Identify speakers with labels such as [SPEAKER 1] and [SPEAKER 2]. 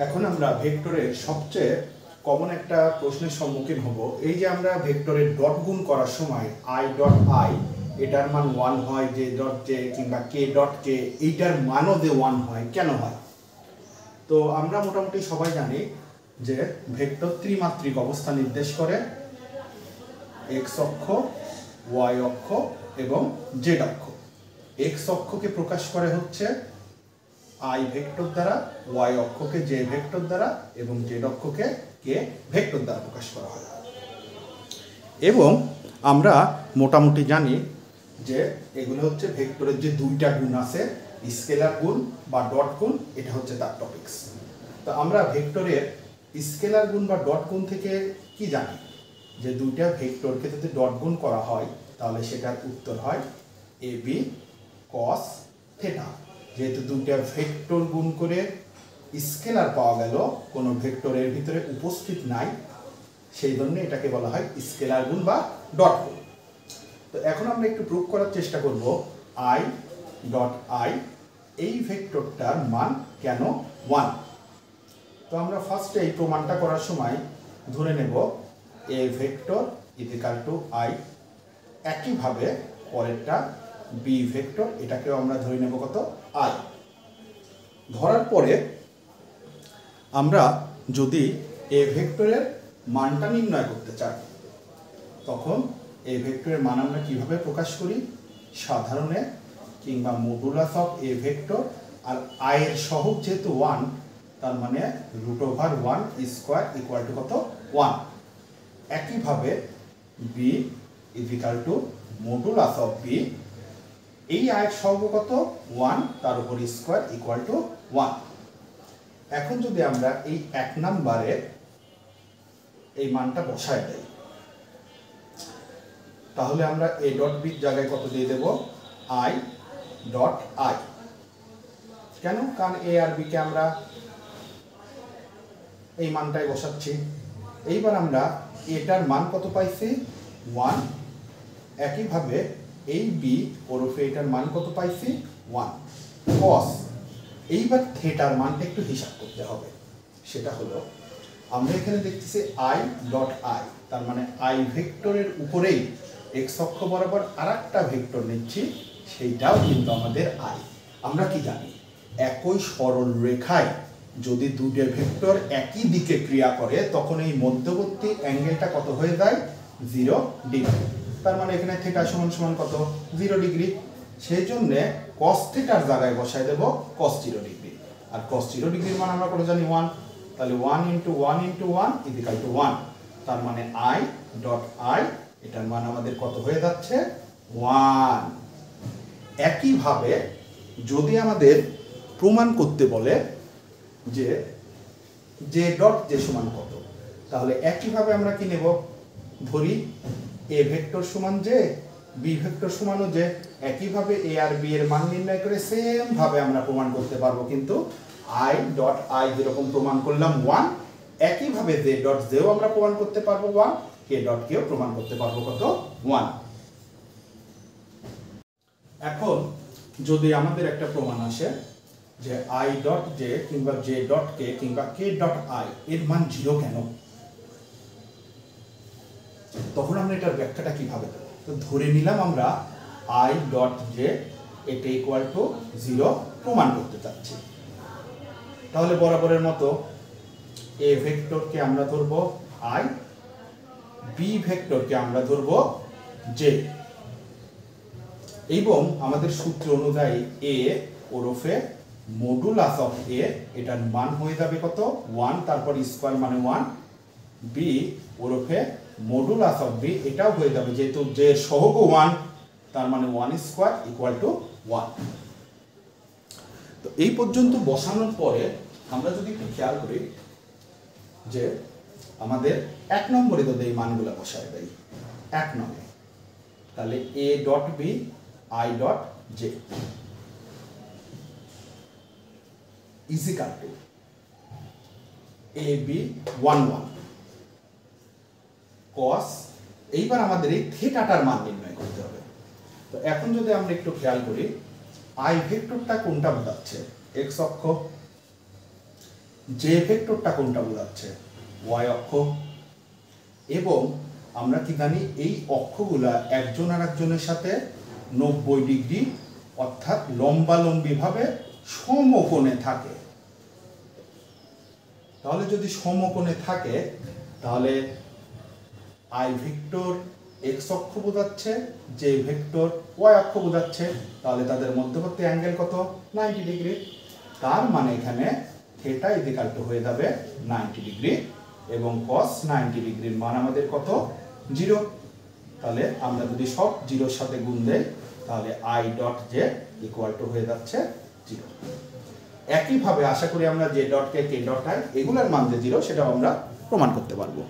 [SPEAKER 1] এখন আমরা ভেক্টরের সবচেয়ে কমন একটা প্রশ্নের সম্মুখীন হব। এই যে আমরা ভেক্টরের ডট গুণ করার সময় আই ডট আই এটার মান 1 হয়, জে ডট জে কিংবা কে ডট কে এইটার মানও যে 1 হয়, কেন হয়? তো আমরা মোটামুটি সবাই জানি যে ভেক্টর ত্রিমাত্রিক অবস্থা নির্দেশ করে, এক্স অক্ষ, ওয়াই অক্ষ এবং জেড অক্ষ। এক্স অক্ষকে প্রকাশ করে হচ্ছে আই ভেক্টর দ্বারা, ওয়াই অক্ষকে জে ভেক্টর দ্বারা এবং জেড অক্ষকে কে ভেক্টর দ্বারা প্রকাশ করা হয়। এবং আমরা মোটামুটি জানি যে এগুলো হচ্ছে ভেক্টরের যে দুইটা গুণ আছে, স্কেলার গুণ বা ডট গুণ, এটা হচ্ছে তার টপিকস। তো আমরা ভেক্টরের স্কেলার গুণ বা ডট গুণ থেকে কি জানি? যে দুইটা ভেক্টরকে যদি ডট গুণ করা হয় তাহলে সেটার উত্তর হয় এ বি কস থিটা। যেহেতু দুইটা ভেক্টর গুণ করে স্কেলার পাওয়া গেল, কোনো ভেক্টরের ভিতরে উপস্থিত নাই, সেই জন্য এটাকে বলা হয় স্কেলার গুণ বা ডট গুণ। তো এখন আমরা একটু প্রুভ করার চেষ্টা করব আই ডট আই এই ভেক্টরটার মান কেন 1। তো আমরা ফার্স্টে এই প্রমাণটা করার সময় ধরে নেব এ ভেক্টর ইকুয়াল টু আই। একইভাবে পরেরটা বি ভেক্টর, এটাকেও আমরা ধরে নেব কত? আই। ধরার পরে আমরা যদি এ ভেক্টরের মানটা নির্ণয় করতে চাই, তখন এ ভেক্টরের মান আমরা কিভাবে প্রকাশ করি? সাধারণে কিংবা মডুলাস অফ এ ভেক্টর, আর আই এর সহগ যেহেতু 1, তার মানে √1 স্কোয়ার ইকুয়াল টু কত? 1। একইভাবে B equal to modulus of B, এই আয়ের সহগ কত? 1, তার উপর স্কোয়ার ইকুয়াল টু 1। এখন যদি আমরা এই 1 নম্বরে এই মানটা বসায় দেই, তাহলে আমরা এ ডট বির জায়গায় কত দিয়ে দেব? I dot I. কেন? কারণ এ আর বি কে আমরা এই মানটাই বসাচ্ছি। এইবার আমরা এটার মান কত পাইছি? 1। একইভাবে এই বি ওরফে এটার মান কত পাইছি? 1 কস। এইবার থিটার মানটা একটু হিসাব করতে হবে। সেটা হলো, আমরা এখানে দেখতেছি আই ডট আই, তার মানে আই ভেক্টরের উপরেই এক্স অক্ষ বরাবর আরেকটা ভেক্টর নিচ্ছি, সেইটাও কিন্তু আমাদের আই। আমরা কি জানি? একই সরল রেখায় যদি দুটো ভেক্টর একই দিকে ক্রিয়া করে, তখন এই মধ্যবর্তী অ্যাঙ্গেলটা কত হয়ে যায়? 0 ডিগ্রি। তার মানে এখানে থিটা সমান সমান কত? 0 ডিগ্রি। সেই জন্য কস থিটার জায়গায় বসায় দেব কস 0 ডিগ্রি। আর কস 0 ডিগ্রির মান আমরা কত জানি? 1। তাহলে 1 × 1 × 1 ইকুয়াল টু 1। তার মানে আই ডট আই, এটার মান আমাদের কত হয়ে যাচ্ছে? 1। একইভাবে যদি আমাদের প্রমাণ করতে বলে যে জে ডট জে সমান কত, তাহলে একইভাবে আমরা কি নেব? ধরি এ ভেক্টর সমান জে, বি ভেক্টর সমানও জে। একইভাবে এ আর বি এর মান নির্ণয় করে সেম ভাবে আমরা প্রমাণ করতে পারবো, কিন্তু আই ডট আই যেরকম প্রমাণ করলাম 1, একইভাবে জে ডট জেও আমরা প্রমাণ করতে পারবো 1, কে ডট কেও প্রমাণ করতে পারবো কত? 1। এখন যদি আমাদের একটা প্রমাণ আসে যে আই ডট জে কিংবা জে ডট কে কিংবা কে ডট আই এর মান 0 কেন, তখন আমরা এটার ব্যাখ্যাটা কিভাবে দেব? তো ধরে নিলাম আমরা আই ডট জে এটা ইকুয়াল টু 0 প্রমাণ করতে চাচ্ছি। তাহলে বরাবরের মতো এ ভেক্টরকে আমরা ধরবো আই, বি ভেক্টরকে আমরা ধরবো জে, এবং আমাদের সূত্র অনুযায়ী এ ওরফে মডুলাস অফ এ, এটার মান হয়ে যাবে কত? 1, তারপর স্কোয়ার মানে 1। বি ওরফে মডুলাস অফ বি, এটাও হয়ে যাবে, যেহেতু জে সহগ 1, তার মানে 1 স্কোয়ার ইকুয়াল টু 1। তো এই পর্যন্ত বসানোর পরে আমরা যদি একটু খেয়াল করি যে আমাদের 1 নম্বরে যদি এই মানগুলো বসায় দেই 1 নম্বরে, তাহলে A dot B i dot j equal to A B 1 1 cos. এইবার আমাদের এই থিটাটার মান নির্ণয় করতে হবে। তো এখন যদি আমরা একটু খেয়াল করি, আই ভেক্টরটা কোনটা বোঝাচ্ছে? এক্স অক্ষ, জে ভেক্টরটা কোনটা বোঝাচ্ছে, ওয়াই অক্ষ। এবং আমরা কি জানি এই অক্ষগুলা একজন আর একজনের সাথে 90 ডিগ্রি অর্থাৎ লম্বালম্বিভাবে সমকোণে থাকে। তাহলে যদি সমকোণে থাকে তাহলে আই ভেক্টর এক্স অক্ষ বোঝাচ্ছে, জে ভেক্টর ওয়াই অক্ষ বোঝাচ্ছে, তাহলে তাদের মধ্যবর্তী অ্যাঙ্গেল কত, 90 ডিগ্রি। তার মানে এখানে থিটা ইকুয়াল টু হয়ে যাবে 90 ডিগ্রি এবং cos 90 ডিগ্রির মান আমাদের কত, 0। তাহলে আমরা যদি সব জিরোর সাথে গুণ দেই তাহলে I dot J equal to হয়ে যাচ্ছে 0। একইভাবে আশা করি আমরা J dot K dot I এগুলোর মান যে 0 সেটাও আমরা প্রমাণ করতে পারবো।